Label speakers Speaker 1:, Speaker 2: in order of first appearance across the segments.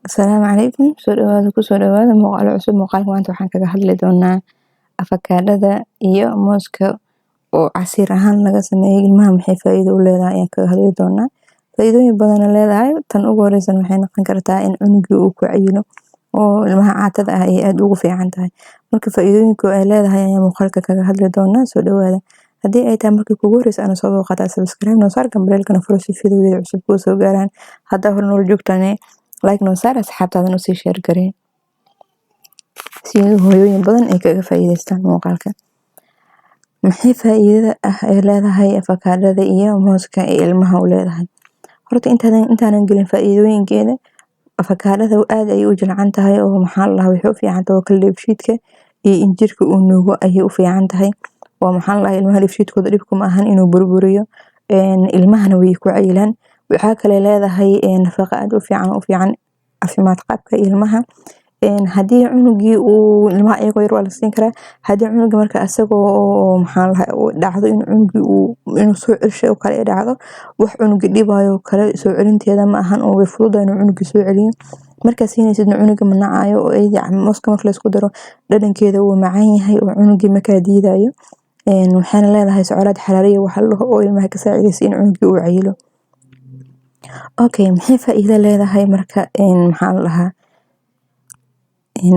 Speaker 1: Asalaamu calaykum. Soo dhawaada kusoo dhawaada muuqaal cusub. Muuqaalka maanta waxaan kaga hadli doonaa afakaadhada iyo mooska oo casiir ahaan laga sameeyay. Ilmaha maxay faa'iido u leedahay ayaan kaga hadli doonaa. Faa'iidooyin badan ay leedahay. Tan ugu horeysa waxay noqon kartaa in cunuga uu ku cayilo oo ilmaha caatada ah ay aad ugu fiican tahay. Marka faa'iidooyinka ay leedahay ayaan muuqaalka kaga hadli doonaa. Soo dhawaada. Haddii ay tahay markii kugu horeysa ana soo booqata subscribe noo saar gambarelkana furo si fiidiyowyada cusub kuu soo gaaraan. Hadda hore nool joogtane like noo saar asxaabtaadana usii share garee si hooyooyin badan ay kaga faa'iideystaan muuqaalka. Maxay faa'iidada ah ay leedahay afakaadhada iyo mooska ee ilmaha u leedahay? Horta intaanan gelin faa'iidooyinkeeda, afakaadhada aad ay u jilcan tahay oo maxaa la dhahaa waxay u fiican tahay kala dheefshiidka iyo in jirka uu nuugo ayay u fiican tahay. Waa maxaa la dhahaa ilmaha dheefshiidkooda dhibku ma ahan inuu burburiyo ilmahana way ku cayilaan. Waxaa kale leedahay nafaqo aad u fiican caafimaad qabka ilmaha. Haddii cunugii uu ilmaha ayagoo yar waa la siin karaa. Haddii cunuga marka asagoo maxaa la dhahaa uu dhacdo in cunugii inuu soo celsho oo kale dhacdo wax cunuga dhibayo kale soo celinteeda ma ahan oo way fududahay inuu cunugii soo celiyo. Marka siinaysid cunuga manacayo oo ay mooska marka la isku daro dhadhankeeda uu macaan yahay oo cunugii ma ka diidayo. Waxayna leedahay socolaad xaraariye waxa la dhaho oo ilmaha ka saacidaysa in cunugii uu cayilo. Okay, maxay faa'iido leedahay marka maxaa la dhahaa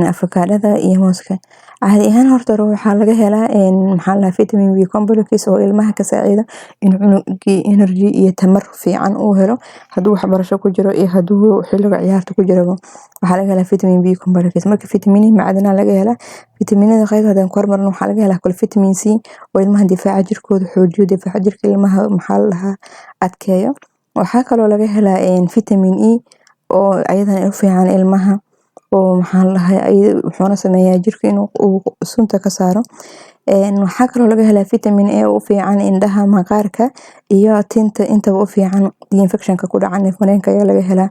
Speaker 1: afakaadhada iyo mooska? Caadi ahaan horta waxaa laga helaa maxaa la dhahaa vitamin B complex oo ilmaha ka saacida in cunugii energy iyo tamar fiican uu helo hadduu waxbarasho ku jiro iyo hadduu xilliga ciyaarta ku jiro. Waxaa laga helaa vitamin B complex. Marka vitamin macdana laga helaa. Vitaminada qaybta kormarna waxaa laga helaa kul vitamin C oo ilmaha difaaca jirkooda xoojiyo difaaca jirka ilmaha maxaa la dhahaa adkeeyo. Waxaa kaloo laga helaa vitamin E oo ayadana u fiican ilmaha oo maxaa la dhahaa wuxuuna sameeyaa jirka inuu sunta ka saaro. Waxaa kaloo laga helaa vitamin A oo u fiican indhaha maqaarka iyo tinta intaba u fiican infection-ka ku dhaca neef-mareenka ayaa laga helaa.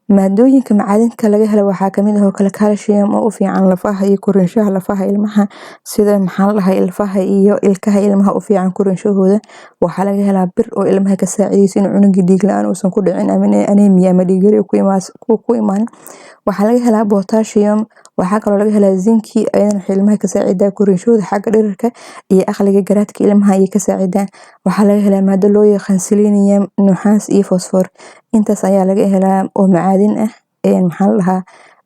Speaker 1: Maadooyinka macdinka laga helo waxaa kamid ah oo kale calcium oo u fiican lafaha iyo korinshaha lafaha ilmaha sida maxaa la dhahaa ilfaha iyo ilkaha ilmaha u fiican korinshahooda. Waxaa laga helaa bir oo ilmaha ka saacidaysa in cunugii dhiig la'aan uusan ku dhicin ama anemia ama dhiig yari ku imaan. Waxaa laga helaa potassium. Waxaa kaloo laga helaa zinc ayadana ilmaha ka saacida korinshahooda xagga dhererka iyo aqliga garaadka ilmaha ay ka saacidaan. Waxaa laga helaa maado loo yaqaan selenium, nuxaas iyo fosfoor. Intaas ayaa laga helaa oo macdin ah maxaa la dhahaa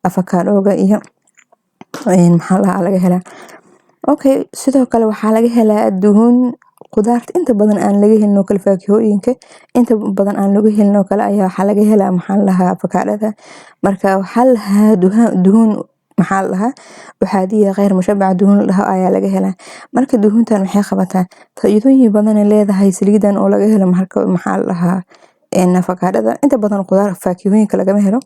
Speaker 1: afakaadhooga iyo maxaa la dhahaa laga helaa. Okay, sidoo kale waxaa laga helaa duhun qudaarta inta badan aan laga helin oo kale faakihooyinka inta badan aan laga helin oo kale ayaa waxaa laga helaa maxaa la dhahaa afakaadhada. Marka waxaa la dhahaa duhun maxaa la dhahaa waxaa diya qeyr mushabac duhun la dhaho ayaa laga helaa. Marka duhuntan waxay qabataa faa'iidooyin badan ay leedahay saliidan oo laga helo maxaa la dhahaa afakaadhada inta badan qudaar faakihooyinka laga helo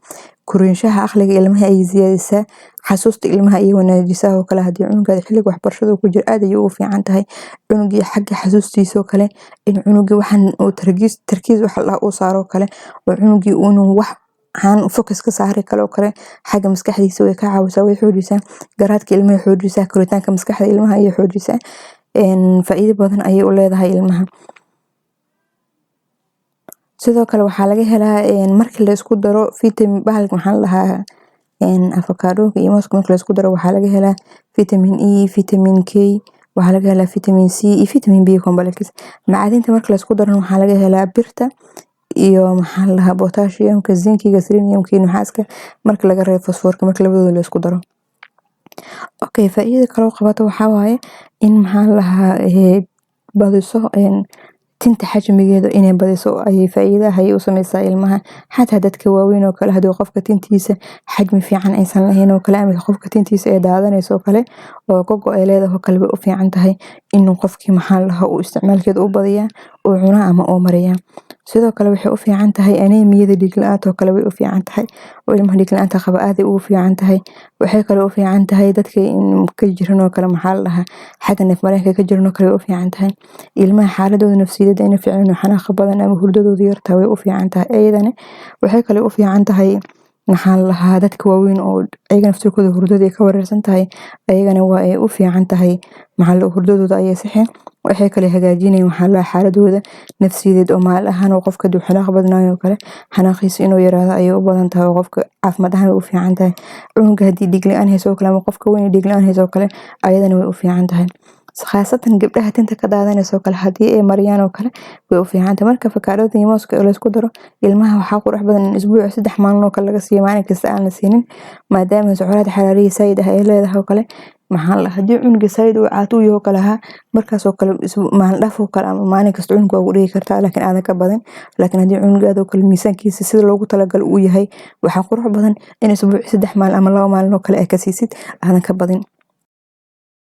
Speaker 1: korinshaha aqliga ilmaha ay ziyaadisaa xasuusta ilmaha ay wanaajisaa oo kale haddii cunuga xilliga waxbarashada ku jiro aad ay ugu fiican tahay cunugii xagga xasuustiisa oo kale in cunugii waxan uu tarkiis waxa la uu saaro kale oo cunugii uu wax aan focus ka saari kale oo kale xagga maskaxdiisa way ka caawisaa way xoojisaa garaadka ilmaha xoojisaa koritaanka maskaxda ilmaha ay xoojisaa faa'iido badan ayay u leedahay ilmaha. Sidoo kale waxaa laga helaa markii la isku daro vitamin bahalka maxaa la dhahaa afakaadhooga iyo mooska markii la isku daro waxaa laga helaa vitamin E, vitamin K, waxaa laga helaa vitamin C iyo vitamin B complex. Macdinta markii la isku daro waxaa laga helaa birta iyo maxaa la dhahaa potassium-ka, zinc-ga, selenium-ka iyo nuxaaska markii laga reebo fosfoorka markii labadooda la isku daro. Okay, faa'iido kale oo qabato waxaa waaye in maxaa la dhahaa badiso tinta xajmigeeda inay badiso ay faa'iidaha ay u sameysaa ilmaha xataa dadka waaweyn oo kale hadii qofka tintiisa xajmi fiican aysan lahayn oo kale ama qofka tintiisa ay daadanayso oo kale oo gogo ay leedahay oo kale way u fiican tahay inuu qofkii maxaa la dhahaa uu isticmaalkeeda u badiyaa oo cuna ama oo mariya. Sidoo kale waxay u fiican tahay anemiyada dhiig la'aanta oo kale way u fiican tahay oo ilmaha dhiig la'aanta qaba aad ay ugu fiican tahay. Waxay kale u fiican tahay dadka ka jiran oo kale maxaa la dhahaa xagga neef-mareenka ka jiran oo kale u fiican tahay. Ilmaha xaaladooda nafsiyeed inay fiican xanaaq badan ama hurdadooda yarta way u fiican tahay ayadana waxay kale u fiican tahay maxaa la dhahaa dadka waaweyn oo ayaga naftirkooda hurdada ay ka wareersan tahay ayagana waa ay u fiican tahay hurdadooda ayay sixeen waxay kale hagaajinayaan xaaladooda nafsiyadeed oo maal ahaan oo qofka duu xanaaq badnaayo oo kale xanaaqiisa inuu yaraado ayay u badan tahay oo qofka caafimaad ahaan way u fiican tahay cunuga hadii dhiig la'aan hayso kale ama qofka weyn dhiig la'aan hayso kale ayadana way u fiican tahay khaasatan gabdhaha tinta ka daadanayso kale hadii ay mariyaan oo kale way u fiican tahay marka fakaarada iyo mooska la isku daro ilmaha waxa qurux badan in isbuuc 3 maalin oo kale laga siiyo maalin kasta aan la siinin maadaama sucraad xaraariye saayid ah ay leedahay oo kale maxaa la hadii cunuga saayid uu caato iyo kale markaas oo kale maalin dhaaf oo kale ama maalin kasta cunuga ugu dhigi kartaa laakiin aadan ka badan laakiin hadii cunuga aad oo kale miisaankiisa sida loogu talagal uu yahay waxa qurux badan in isbuuc 3 maalin ama 2 maalin oo kale ay ka siisid aadan ka badin